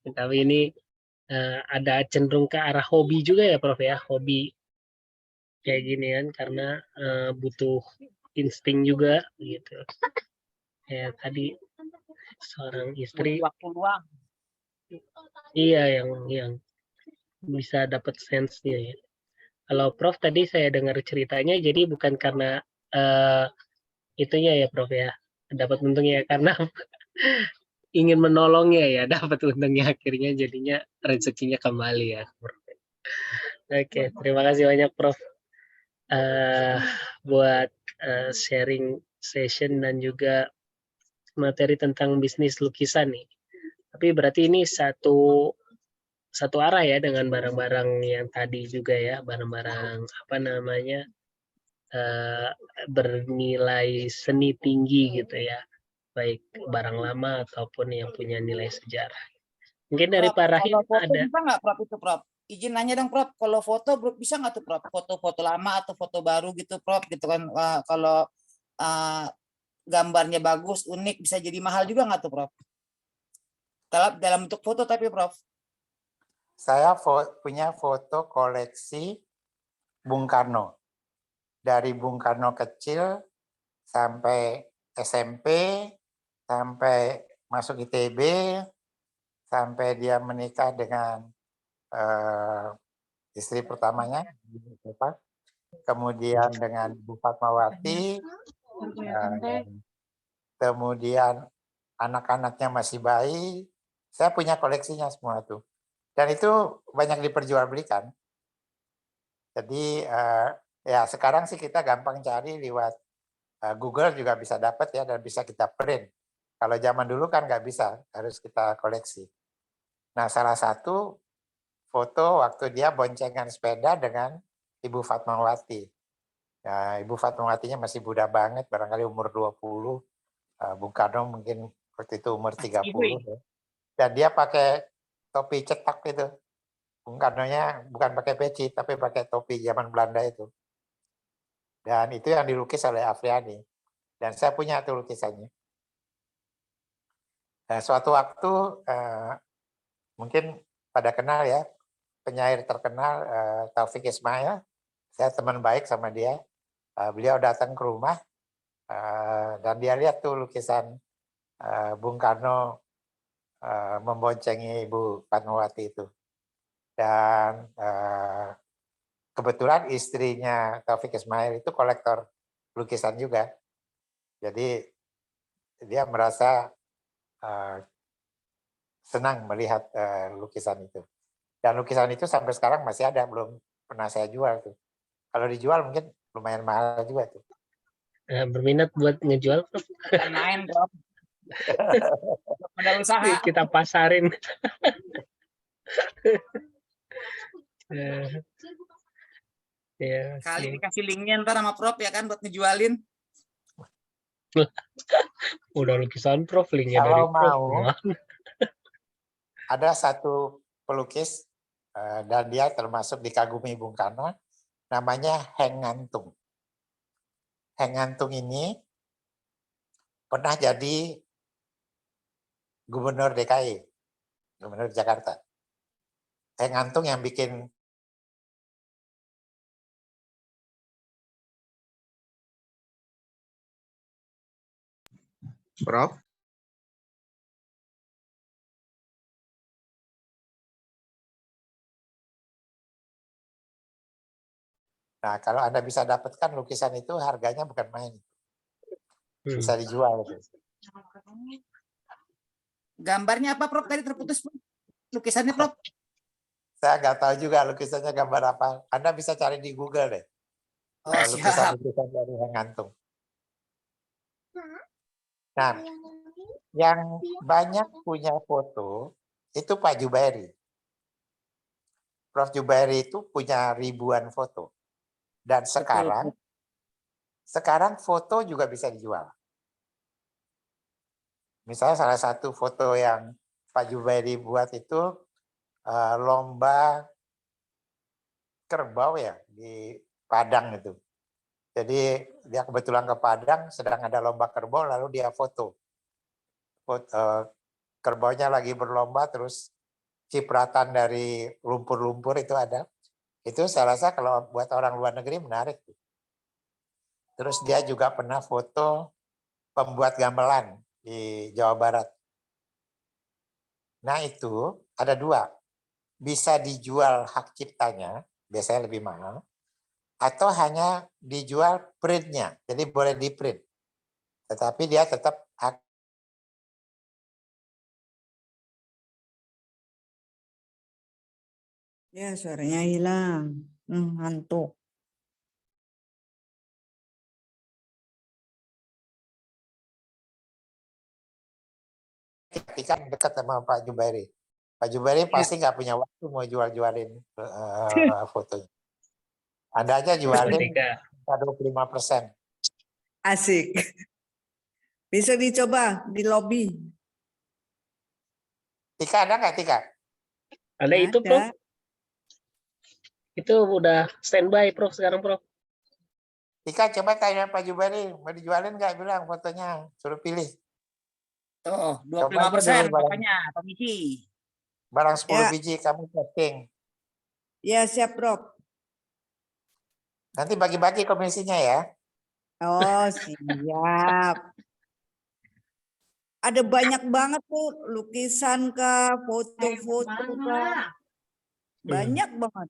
Tapi ini ada cenderung ke arah hobi juga ya Prof ya, hobi kayak gini kan, karena butuh insting juga gitu. Ya tadi seorang istri, Waktu luang. iya yang bisa dapat sense-nya ya. Kalau Prof tadi saya dengar ceritanya, jadi bukan karena itunya ya Prof ya, dapat untungnya karena ingin menolongnya ya, dapat untungnya, akhirnya jadinya rezekinya kembali ya. Oke, terima kasih banyak Prof buat sharing session dan juga materi tentang bisnis lukisan nih. Tapi berarti ini satu arah ya dengan barang-barang yang tadi juga ya, barang-barang bernilai seni tinggi gitu ya, baik barang lama ataupun yang punya nilai sejarah. Mungkin dari Pak Rahim kalau foto ada. bisa nggak, Prof, itu, Prof? Izin nanya dong, Prof. Kalau foto bisa nggak tuh, Prof? Foto-foto lama atau foto baru gitu, Prof, gitu kan. Kalau gambarnya bagus, unik, bisa jadi mahal juga nggak tuh, Prof? Dalam bentuk foto tapi, Prof. Saya punya foto koleksi Bung Karno. Dari Bung Karno kecil sampai SMP, sampai masuk ITB, sampai dia menikah dengan istri pertamanya, kemudian dengan Bu Fatmawati, kemudian anak-anaknya masih bayi. Saya punya koleksinya semua tuh. Dan itu banyak diperjualbelikan. Jadi ya sekarang sih kita gampang cari lewat Google juga bisa dapat ya, dan bisa kita print. Kalau zaman dulu kan nggak bisa, harus kita koleksi. Nah, salah satu foto waktu dia boncengan sepeda dengan Ibu Fatmawati. Ya, Ibu Fatmawatinya masih muda banget, barangkali umur 20. Bung Karno mungkin waktu itu umur 30. Ya. Dan dia pakai topi cetak itu. Bung Karnonya bukan pakai peci, tapi pakai topi zaman Belanda itu. Dan itu yang dilukis oleh Afriani. Dan saya punya tuh lukisannya. Nah, suatu waktu mungkin pada kenal ya, penyair terkenal Taufik Ismail. Saya teman baik sama dia. Beliau datang ke rumah dan dia lihat tuh lukisan Bung Karno memboncengi Ibu Fatmawati itu. Dan kebetulan istrinya Taufik Ismail itu kolektor lukisan juga. Jadi dia merasa senang melihat lukisan itu. Dan lukisan itu sampai sekarang masih ada, belum pernah saya jual tuh. Kalau dijual mungkin lumayan mahal juga tuh. Berminat buat ngejual Prof? Main, Prof. Modal usaha. Kita pasarin. Eh, ya, Kali ini. dikasih linknya ntar sama Prof ya kan buat ngejualin. Udah lukisan Prof, linknya dari Kalau Prof. mau, Nah, ada satu pelukis dan dia termasuk dikagumi Bung Karno, namanya Heng Ngantung. Heng Ngantung ini pernah jadi gubernur DKI, gubernur Jakarta. Heng Ngantung yang bikin Prof. Nah, kalau Anda bisa dapatkan lukisan itu harganya bukan main. Bisa hmm. dijual. Gambarnya apa Prof? Tadi terputus Prof. Lukisannya Prof. Saya nggak tahu juga lukisannya gambar apa. Anda bisa cari di Google deh. Oh, siap. Lukisan-lukisan dari Heng Ngantung. Nah, yang banyak punya foto itu Pak Jubairi. Prof. Jubairi itu punya ribuan foto. Dan sekarang foto juga bisa dijual. Misalnya salah satu foto yang Pak Jubairi buat itu lomba kerbau ya di Padang itu. Jadi dia kebetulan ke Padang sedang ada lomba kerbau lalu dia foto kerbaunya lagi berlomba terus cipratan dari lumpur-lumpur itu ada. Itu saya rasa kalau buat orang luar negeri menarik. Terus dia juga pernah foto pembuat gamelan di Jawa Barat. Nah itu ada dua. Bisa dijual hak ciptanya, biasanya lebih mahal. Atau hanya dijual printnya, jadi boleh di print. Tetapi dia tetap hak. Ya, suaranya hilang. Ngantuk. Ketika dekat sama Pak Jubairi. Pak Jubairi pasti nggak punya waktu mau jual-jualin fotonya. Anda aja jualin 25%. Asik. Bisa dicoba di lobby. Tika ada nggak Tika? Ada itu Prof. Itu udah standby Prof sekarang Prof. Tika coba tanya Pak Jubairi, mau dijualin nggak bilang fotonya, suruh pilih. Tuh, Coba 25% dulu pokoknya komisi. Barang 10 Ya. biji kamu posting. Ya, siap, Prof. Nanti bagi-bagi komisinya ya. Oh, siap. Ada banyak banget tuh lukisan kah, foto-foto kah. Banyak banget.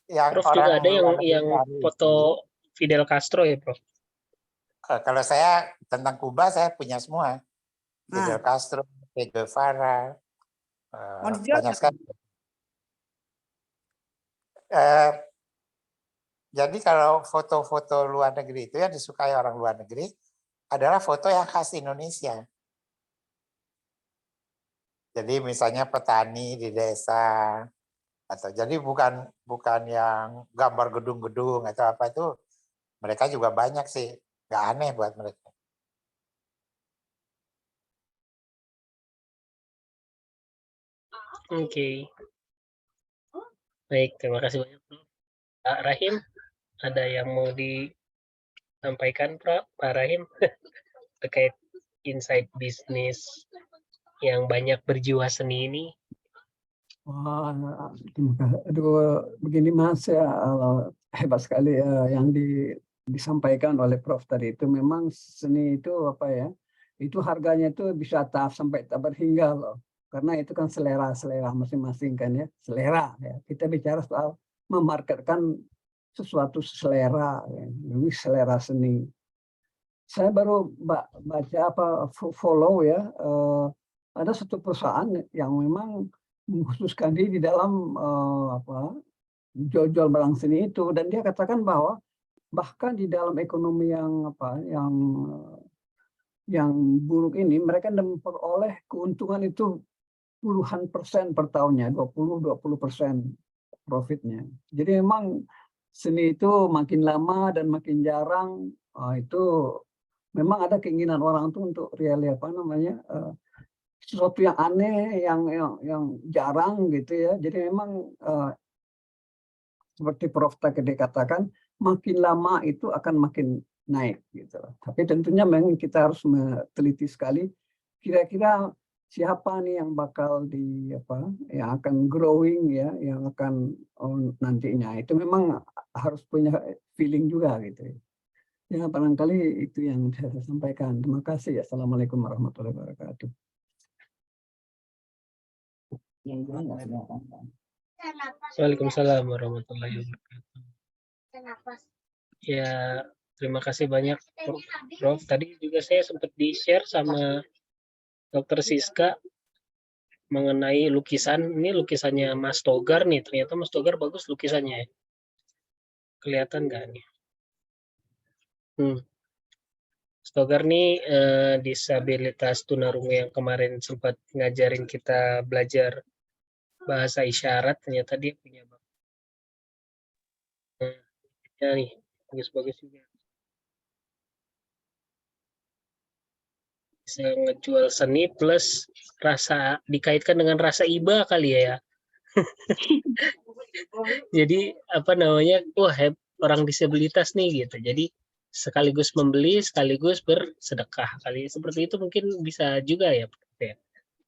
Yang Prof orang juga ada luar negeri yang cari foto Fidel Castro ya Prof. Kalau saya tentang Kuba saya punya semua. Fidel Nah, Castro, Che Guevara, mau dijual banyak nggak? sekali. Jadi kalau foto-foto luar negeri itu yang disukai orang luar negeri adalah foto yang khas Indonesia. Jadi misalnya petani di desa atau jadi bukan yang gambar gedung-gedung atau apa itu mereka juga banyak sih, nggak aneh buat mereka. Oke. Baik, terima kasih banyak Prof. Pak Rahim, ada yang mau disampaikan Prof? Pak Rahim terkait insight bisnis yang banyak berjiwa seni ini? Wah, aduh, begini Mas ya, hebat sekali yang disampaikan oleh Prof tadi itu memang seni itu apa ya? Itu harganya itu bisa sampai tak berhingga loh. Karena itu kan selera masing-masing kan ya, selera ya. Kita bicara soal memarketkan sesuatu selera, ya. Ini selera seni. Saya baru baca follow ya, ada satu perusahaan yang memang mengkhususkan diri di dalam jual barang seni itu, dan dia katakan bahwa bahkan di dalam ekonomi yang yang buruk ini mereka memperoleh keuntungan itu puluhan persen per tahunnya, 20% profitnya. Jadi memang seni itu makin lama dan makin jarang, itu memang ada keinginan orang tuh untuk sesuatu yang aneh, yang jarang gitu ya. Jadi memang seperti Prof tadi katakan, makin lama itu akan makin naik gitu. Tapi tentunya memang kita harus teliti sekali kira-kira siapa nih yang bakal yang akan growing ya, yang akan nantinya. Itu memang harus punya feeling juga gitu. Ya barangkali itu yang saya sampaikan. Terima kasih. Assalamualaikum warahmatullahi wabarakatuh. Waalaikumsalam warahmatullahi wabarakatuh. Ya, terima kasih banyak Prof. Tadi juga saya sempat di-share sama Dr. Siska mengenai lukisan. Ini lukisannya Mas Togar nih. Ternyata Mas Togar bagus lukisannya ya. Kelihatan nggak nih? Mas Togar nih disabilitas tunarungu yang kemarin sempat ngajarin kita belajar bahasa isyarat. Ternyata dia punya ya nih, bagus-bagus juga. Bisa ngejual seni plus rasa, dikaitkan dengan rasa iba kali ya. Jadi wah orang disabilitas nih gitu. Jadi sekaligus membeli, sekaligus bersedekah. Kali seperti itu mungkin bisa juga ya.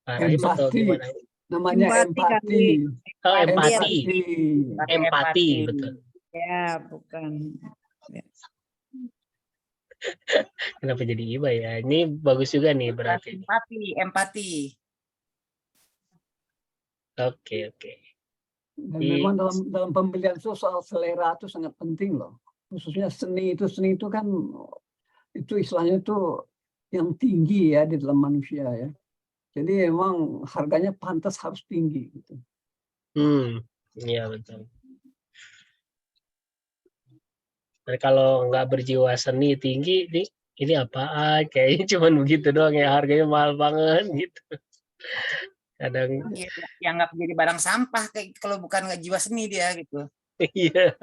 Pak Rahim atau gimana? Namanya empati. Oh, empati. Empati. Empati, betul. Ya, bukan. Kenapa jadi iba ya? Ini bagus juga nih berarti. Empati. Oke. Dan memang dalam pembelian itu soal selera itu sangat penting loh. Khususnya seni itu kan itu istilahnya itu yang tinggi ya di dalam manusia ya. Jadi memang harganya pantas harus tinggi gitu. Iya betul. Dan kalau nggak berjiwa seni tinggi, ini apaan? Kayaknya cuma begitu doang ya, harganya mahal banget gitu. Kadang yang nggak jadi barang sampah kayak kalau bukan nggak jiwa seni dia gitu. Iya.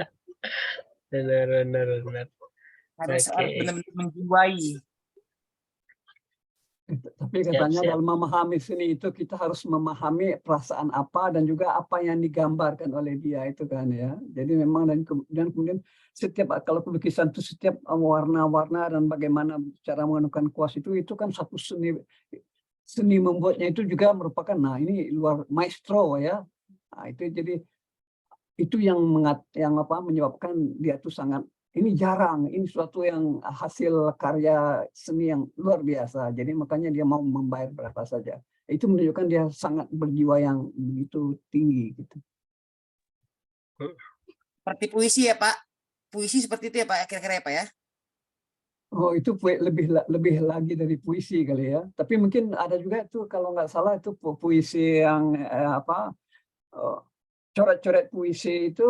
Benar. Harus benar-benar menjiwai. Tapi katanya dalam memahami seni itu kita harus memahami perasaan apa dan juga apa yang digambarkan oleh dia itu kan ya. Jadi memang dan kemudian setiap kalau lukisan itu setiap warna-warna dan bagaimana cara menggunakan kuas itu kan satu seni membuatnya itu juga merupakan ini luar maestro ya. Nah, itu jadi itu yang menyebabkan dia tuh sangat ini jarang, ini suatu yang hasil karya seni yang luar biasa. Jadi makanya dia mau membayar berapa saja. Itu menunjukkan dia sangat berjiwa yang begitu tinggi gitu. Seperti puisi ya Pak? Puisi seperti itu ya Pak, kira-kira ya Pak ya? Oh itu lebih lagi dari puisi kali ya. Tapi mungkin ada juga itu kalau nggak salah itu puisi yang coret-coret puisi itu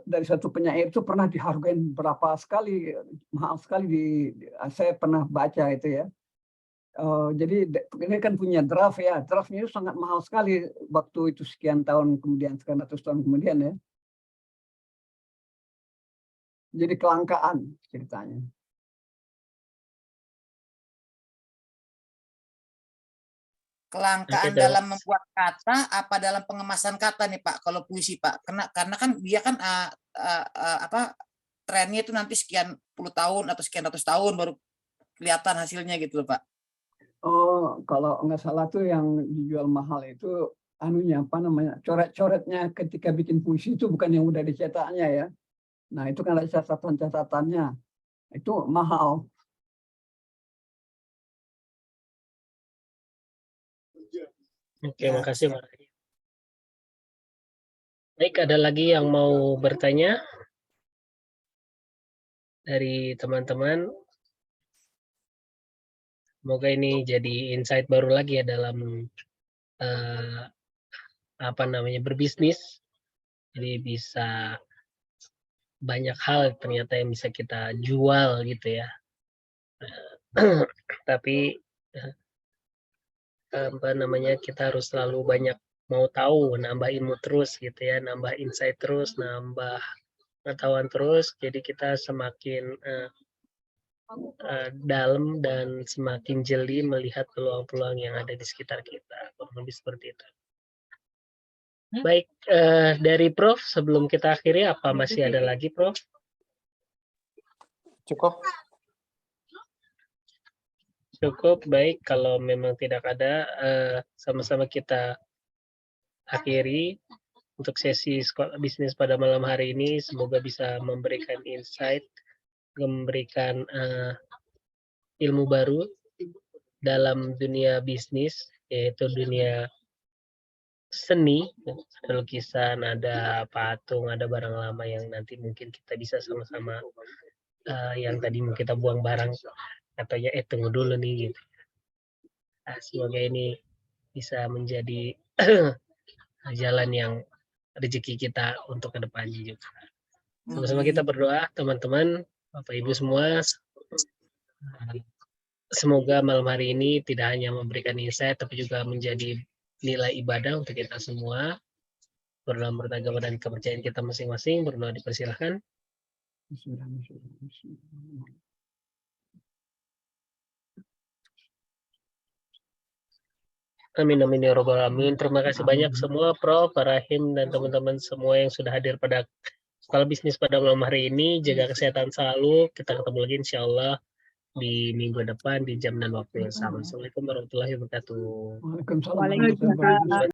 dari satu penyair itu pernah dihargai berapa sekali, mahal sekali saya pernah baca itu ya. Jadi ini kan punya draft ya, draftnya itu sangat mahal sekali waktu itu sekian ratus tahun kemudian ya. Jadi kelangkaan ceritanya. Kelangkaan dalam membuat kata apa dalam pengemasan kata nih Pak kalau puisi Pak, karena kan dia kan trennya itu nanti sekian puluh tahun atau sekian ratus tahun baru kelihatan hasilnya gitu loh Pak. Oh kalau nggak salah tuh yang dijual mahal itu coret-coretnya ketika bikin puisi itu bukan yang udah dicetaknya ya. Nah itu kan ada catatan-catatannya itu mahal. Oke, makasih Pak. Baik, ada lagi yang mau bertanya dari teman-teman? Semoga ini jadi insight baru lagi ya dalam berbisnis. Jadi bisa banyak hal ternyata yang bisa kita jual gitu ya. tapi apa namanya, kita harus selalu banyak mau tahu, nambah ilmu terus gitu ya, nambah insight terus, nambah pengetahuan terus. Jadi kita semakin dalam dan semakin jeli melihat peluang-peluang yang ada di sekitar kita. Kurang lebih seperti itu. Baik, dari Prof, sebelum kita akhiri, apa masih ada lagi, Prof? Cukup. Cukup, baik. Kalau memang tidak ada, sama-sama kita akhiri untuk sesi sekolah bisnis pada malam hari ini. Semoga bisa memberikan insight, memberikan ilmu baru dalam dunia bisnis, yaitu dunia seni. Ada lukisan, ada patung, ada barang lama yang nanti mungkin kita bisa sama-sama yang tadi mau kita buang barang, katanya tunggu dulu nih gitu. Nah, semoga ini bisa menjadi jalan yang rezeki kita untuk kedepannya juga. Sama-sama kita berdoa, teman-teman, Bapak Ibu semua. Semoga malam hari ini tidak hanya memberikan insight, tapi juga menjadi nilai ibadah untuk kita semua. Berdoa beragama dan kepercayaan kita masing-masing. Berdoa dipersilahkan. Amin amin ya robbal alamin. Terima kasih banyak semua Prof, Pak Rahim, dan teman-teman semua yang sudah hadir pada sekolah bisnis pada malam hari ini. Jaga kesehatan selalu. Kita ketemu lagi insya Allah di minggu depan di jam dan waktu yang sama. Assalamualaikum warahmatullahi wabarakatuh. Waalaikumsalam Waalaikumsalam.